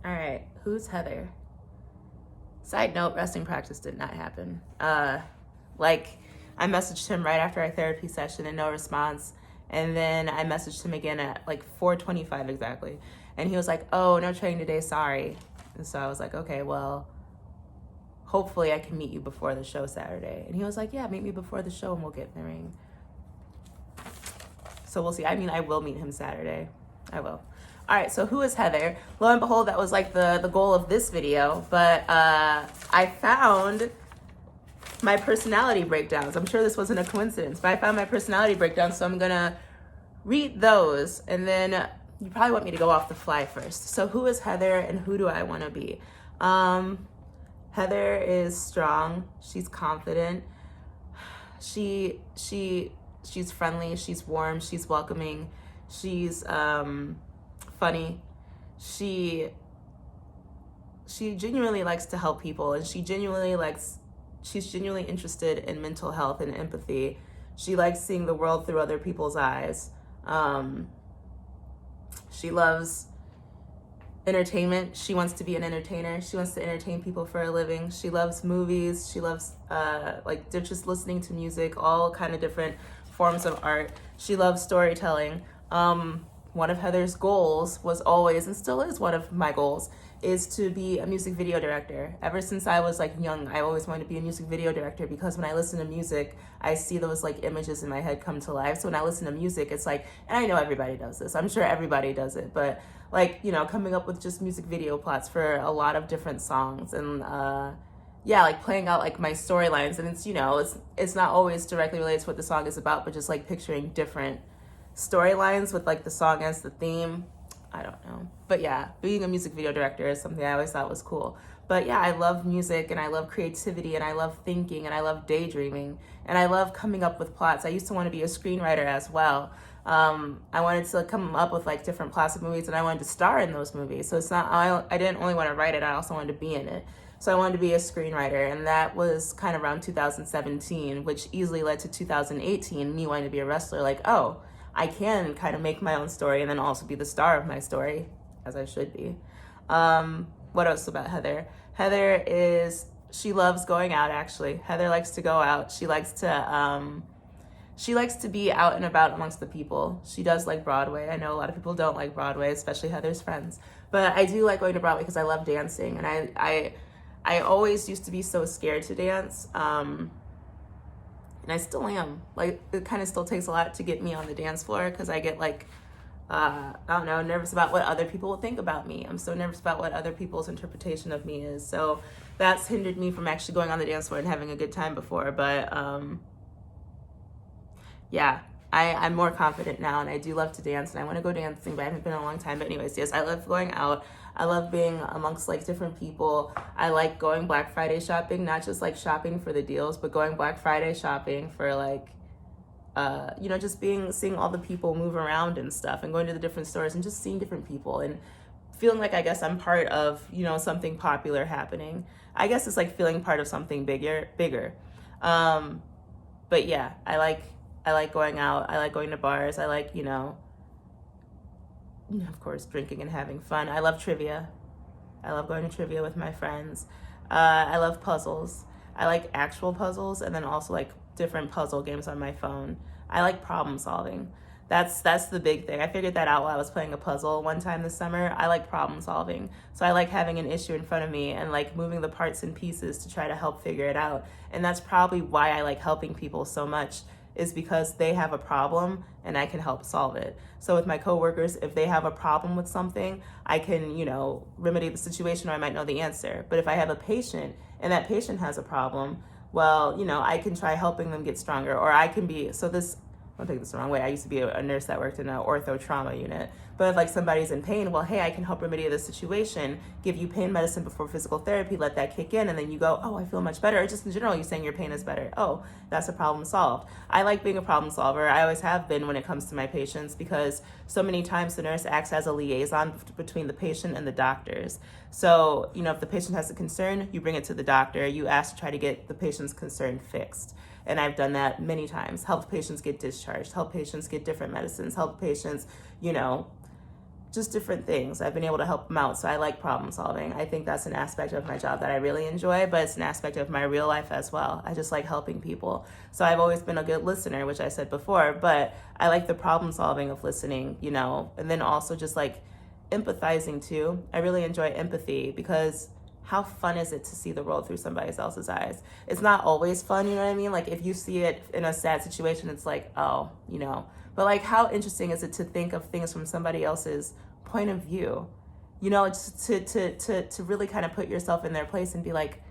All right, who's Heather? Side note, wrestling practice did not happen. Like, I messaged him right after our therapy session and no response. And then I messaged him again at like 4:25 exactly. And he was like, oh, no training today, sorry. And so I was like, okay, well, hopefully I can meet you before the show Saturday. And he was like, yeah, meet me before the show and we'll get in the ring. So we'll see. I mean, I will meet him Saturday. I will. All right, so who is Heather? Lo and behold, that was like the goal of this video, but I found my personality breakdowns. I'm sure this wasn't a coincidence, but I found my personality breakdowns, so I'm gonna read those, and then you probably want me to go off the fly first. So who is Heather and who do I wanna be? Heather is strong, she's confident, she's friendly, she's warm, she's welcoming, she's funny. She genuinely likes to help people, and she's genuinely interested in mental health and empathy. She likes seeing the world through other people's eyes. She loves entertainment. She wants to be an entertainer. She wants to entertain people for a living. She loves movies. She loves just listening to music, all kind of different forms of art. She loves storytelling. One of Heather's goals was always, and still is one of my goals, is to be a music video director. Ever since I was like young, I always wanted to be a music video director because when I listen to music, I see those like images in my head come to life. So when I listen to music, it's like, and I know everybody does this, I'm sure everybody does it, but like, you know, coming up with just music video plots for a lot of different songs, and yeah, like playing out like my storylines, and it's, you know, it's not always directly related to what the song is about, but just like picturing different storylines with like the song as the theme. I don't know, but yeah, being a music video director is something I always thought was cool. But yeah, I love music, and I love creativity, and I love thinking, and I love daydreaming, and I love coming up with plots. I used to want to be a screenwriter as well. I wanted to come up with like different plots of movies, and I wanted to star in those movies. So it's not, I didn't only want to write it, I also wanted to be in it. So I wanted to be a screenwriter, and that was kind of around 2017, which easily led to 2018, me wanting to be a wrestler. Like, oh, I can kind of make my own story and then also be the star of my story, as I should be. What else about Heather? Heather she loves going out, actually. Heather likes to go out. She likes to be out and about amongst the people. She does like Broadway. I know a lot of people don't like Broadway, especially Heather's friends. But I do like going to Broadway because I love dancing. And I always used to be so scared to dance. And I still am. Like, it kind of still takes a lot to get me on the dance floor because I get like, I don't know, nervous about what other people will think about me. I'm so nervous about what other people's interpretation of me is. So that's hindered me from actually going on the dance floor and having a good time before. But yeah, I'm more confident now, and I do love to dance, and I want to go dancing, but I haven't been in a long time. But anyways, yes, I love going out. I love being amongst like different people. I like going Black Friday shopping, not just like shopping for the deals, but going Black Friday shopping for like, you know, just seeing all the people move around and stuff, and going to the different stores and just seeing different people and feeling like, I guess I'm part of, you know, something popular happening. I guess it's like feeling part of something bigger. But yeah, I like going out. I like going to bars. I like, you know, of course, drinking and having fun. I love trivia. I love going to trivia with my friends. I love puzzles. I like actual puzzles, and then also like different puzzle games on my phone. I like problem solving. That's the big thing. I figured that out while I was playing a puzzle one time this summer. I like problem solving. So I like having an issue in front of me and like moving the parts and pieces to try to help figure it out. And that's probably why I like helping people so much, is because they have a problem and I can help solve it. So with my coworkers, if they have a problem with something, I can, you know, remedy the situation, or I might know the answer. But if I have a patient and that patient has a problem, well, you know, I can try helping them get stronger, or I can be, don't take this the wrong way. I used to be a nurse that worked in an ortho trauma unit. But if like somebody's in pain, well, hey, I can help remedy the situation, give you pain medicine before physical therapy, let that kick in, and then you go, oh, I feel much better. Or just in general, you saying your pain is better. Oh, that's a problem solved. I like being a problem solver. I always have been when it comes to my patients, because so many times the nurse acts as a liaison between the patient and the doctors. So, you know, if the patient has a concern, you bring it to the doctor. You ask to try to get the patient's concern fixed. And I've done that many times. Help patients get discharged, help patients get different medicines, help patients, you know, just different things. I've been able to help them out. So I like problem solving. I think that's an aspect of my job that I really enjoy, but it's an aspect of my real life as well. I just like helping people. So I've always been a good listener, which I said before, but I like the problem solving of listening, you know, and then also just like empathizing too. I really enjoy empathy because how fun is it to see the world through somebody else's eyes? It's not always fun, you know what I mean? Like if you see it in a sad situation, it's like, oh, you know, but like how interesting is it to think of things from somebody else's point of view? You know, it's to really kind of put yourself in their place and be like,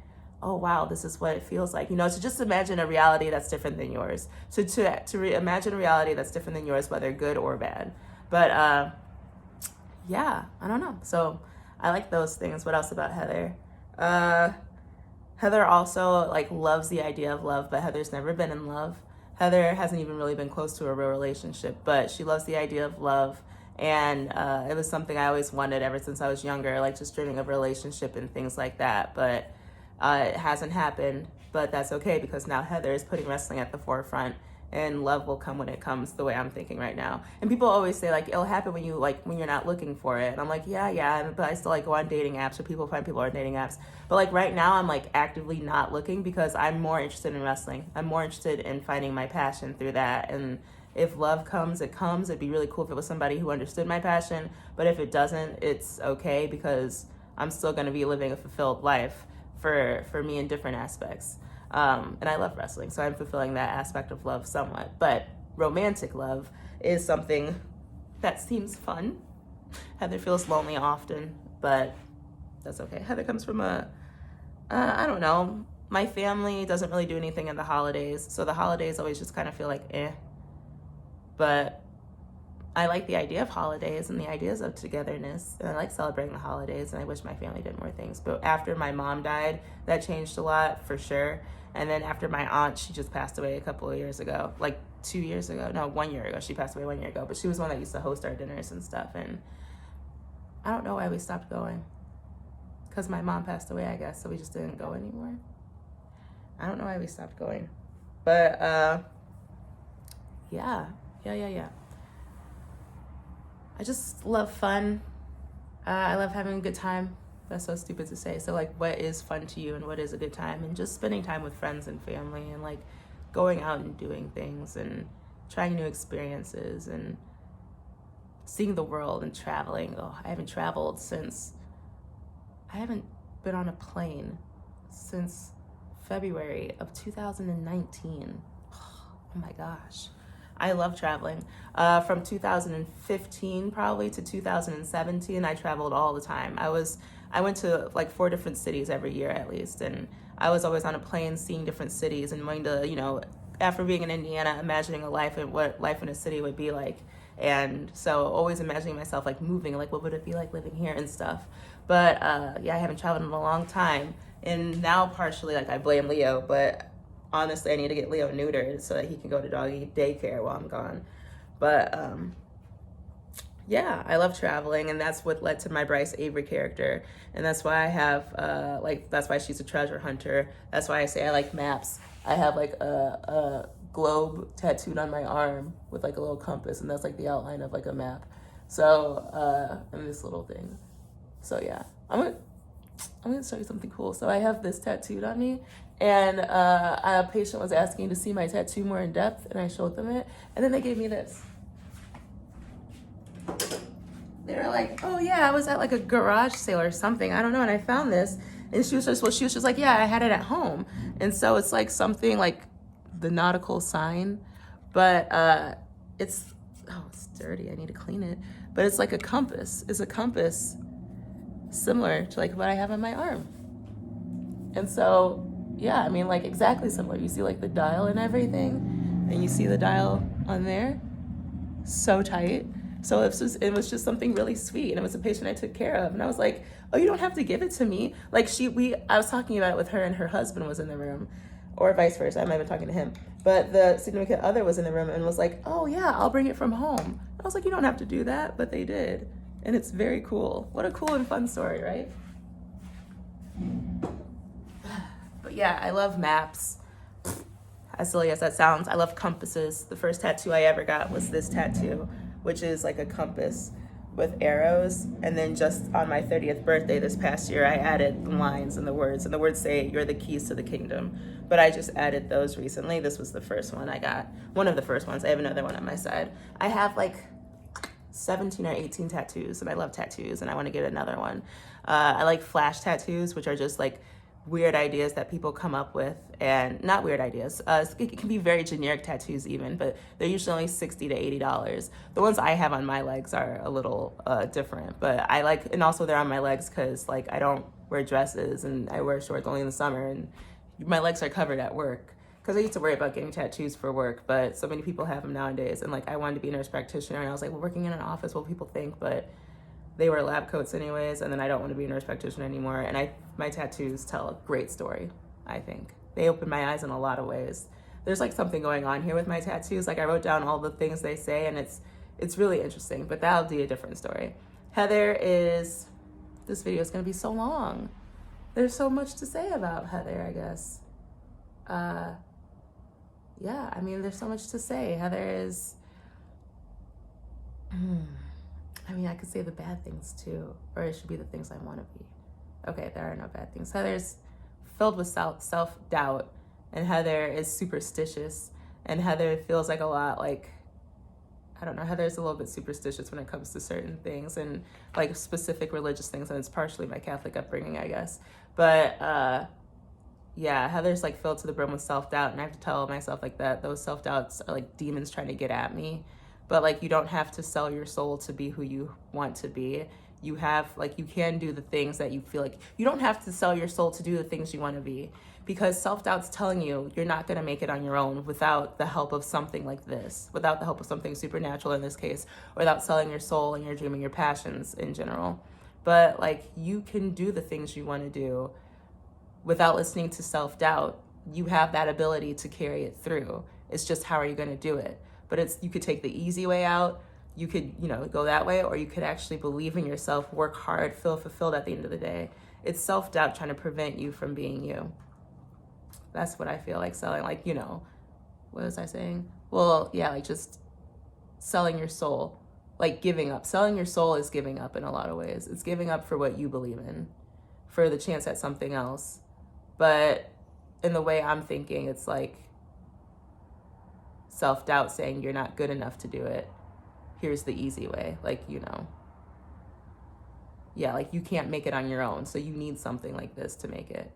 oh wow, this is what it feels like. You know, to just imagine a reality that's different than yours. Imagine a reality that's different than yours, whether good or bad. But yeah, I don't know. So I like those things. What else about Heather? Heather also like loves the idea of love, but Heather's never been in love. Heather hasn't even really been close to a real relationship, but she loves the idea of love. And it was something I always wanted ever since I was younger, like just dreaming of a relationship and things like that. But it hasn't happened, but that's okay because now Heather is putting wrestling at the forefront, and love will come when it comes, the way I'm thinking right now. And people always say like it'll happen when you're not looking for it. And I'm like, yeah, but I still like go on dating apps, or people find people on dating apps. But like right now I'm like actively not looking because I'm more interested in wrestling. I'm more interested in finding my passion through that. And if love comes, it comes. It'd be really cool if it was somebody who understood my passion. But if it doesn't, it's okay because I'm still gonna be living a fulfilled life for me in different aspects. And I love wrestling, so I'm fulfilling that aspect of love somewhat. But romantic love is something that seems fun. Heather feels lonely often, but that's okay. Heather comes from I don't know, my family doesn't really do anything in the holidays, so the holidays always just kind of feel like eh. But I like the idea of holidays and the ideas of togetherness, and I like celebrating the holidays, and I wish my family did more things. But after my mom died, that changed a lot for sure. And then after my aunt, she just passed away a couple of years ago, like 2 years ago. No, 1 year ago. She passed away 1 year ago, but she was one that used to host our dinners and stuff. And I don't know why we stopped going. Because my mom passed away, I guess, so we just didn't go anymore. I don't know why we stopped going. But yeah. I just love fun. I love having a good time. That's so stupid to say. So like, what is fun to you and what is a good time? And just spending time with friends and family and like going out and doing things and trying new experiences and seeing the world and traveling. Oh, I haven't been on a plane since February of 2019. Oh my gosh. I love traveling. From 2015 probably to 2017, I traveled all the time. I went to like 4 different cities every year at least, and I was always on a plane seeing different cities and wanting to, you know, after being in Indiana, imagining a life and what life in a city would be like. And so always imagining myself like moving, like what would it be like living here and stuff. But yeah, I haven't traveled in a long time. And now partially like I blame Leo, but honestly, I need to get Leo neutered so that he can go to doggy daycare while I'm gone. But yeah, I love traveling, and that's what led to my Bryce Avery character. And that's why I have that's why she's a treasure hunter. That's why I say I like maps. I have like a globe tattooed on my arm with like a little compass, and that's like the outline of like a map. So and this little thing. So yeah, I'm gonna show you something cool. So I have this tattooed on me, and a patient was asking to see my tattoo more in depth, and I showed them it, and then they gave me this. They were like, oh yeah, I was at like a garage sale or something, I don't know, and I found this, and she was just like, yeah, I had it at home. And so it's like something like the nautical sign, but it's dirty, I need to clean it, but it's like a compass. It's a compass similar to like what I have on my arm. And so yeah, I mean like exactly similar. You see like the dial and everything, and you see the dial on there, so tight. So it was just something really sweet, and it was a patient I took care of, and I was like, oh, you don't have to give it to me. Like I was talking about it with her, and her husband was in the room, or vice versa. I might have been talking to him, but the significant other was in the room and was like, oh yeah, I'll bring it from home. I was like, you don't have to do that, but they did, and it's very cool. What a cool and fun story, right? But yeah, I love maps. As silly as that sounds, I love compasses. The first tattoo I ever got was this tattoo, which is like a compass. with arrows, and then just on my 30th birthday this past year, I added the lines and the words say, "You're the keys to the kingdom." But I just added those recently. This was the first one I got. One of the first ones. I have another one on my side. I have like 17 or 18 tattoos, and I love tattoos, and I want to get another one. I like flash tattoos, which are just like weird ideas that people come up with, and not weird ideas. It can be very generic tattoos even, but they're usually only $60 to $80. The ones I have on my legs are a little different, but I like, and also they're on my legs because like I don't wear dresses and I wear shorts only in the summer, and my legs are covered at work. Because I used to worry about getting tattoos for work, but so many people have them nowadays. And like I wanted to be a nurse practitioner, and I was like, well, working in an office, what will people think? But they wear lab coats anyways, and then I don't want to be a nurse practitioner anymore. And my tattoos tell a great story, I think. They open my eyes in a lot of ways. There's like something going on here with my tattoos. Like I wrote down all the things they say, and it's really interesting, but that'll be a different story. This video is gonna be so long. There's so much to say about Heather, I guess. Yeah, I mean, there's so much to say. Heather is, I mean, I could say the bad things too, or it should be the things I want to be. Okay, there are no bad things. Heather's filled with self-doubt, and Heather is superstitious, and Heather feels like a lot like, I don't know, Heather's a little bit superstitious when it comes to certain things and like specific religious things, and it's partially my Catholic upbringing, I guess. But yeah, Heather's like filled to the brim with self-doubt, and I have to tell myself like that those self-doubts are like demons trying to get at me. But like you don't have to sell your soul to be who you want to be. You can do the things that you feel like. You don't have to sell your soul to do the things you want to be, because self-doubt's telling you you're not going to make it on your own without the help of something like this, without the help of something supernatural in this case, or without selling your soul and your dream and your passions in general. But like you can do the things you want to do without listening to self-doubt. You have that ability to carry it through. It's just, how are you going to do it? But you could take the easy way out. You could, go that way, or you could actually believe in yourself, work hard, feel fulfilled at the end of the day. It's self-doubt trying to prevent you from being you. That's what I feel like selling. Like, what was I saying? Well, yeah, like just selling your soul, like giving up. Selling your soul is giving up in a lot of ways. It's giving up for what you believe in, for the chance at something else. But in the way I'm thinking, it's like self-doubt saying you're not good enough to do it. Here's the easy way. Like, yeah, like you can't make it on your own, so you need something like this to make it.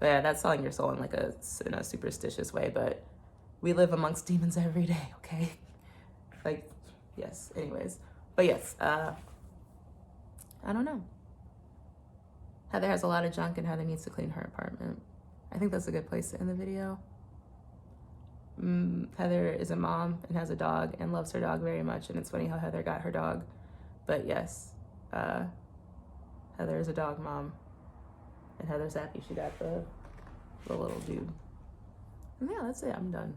But yeah, that's selling your soul in in a superstitious way, but we live amongst demons every day, okay? Like, yes, anyways. But yes, I don't know. Heather has a lot of junk, and Heather needs to clean her apartment. I think that's a good place to end the video. Heather is a mom and has a dog and loves her dog very much, and it's funny how Heather got her dog. But yes, Heather is a dog mom, and Heather's happy she got the little dude. And yeah, that's it. I'm done.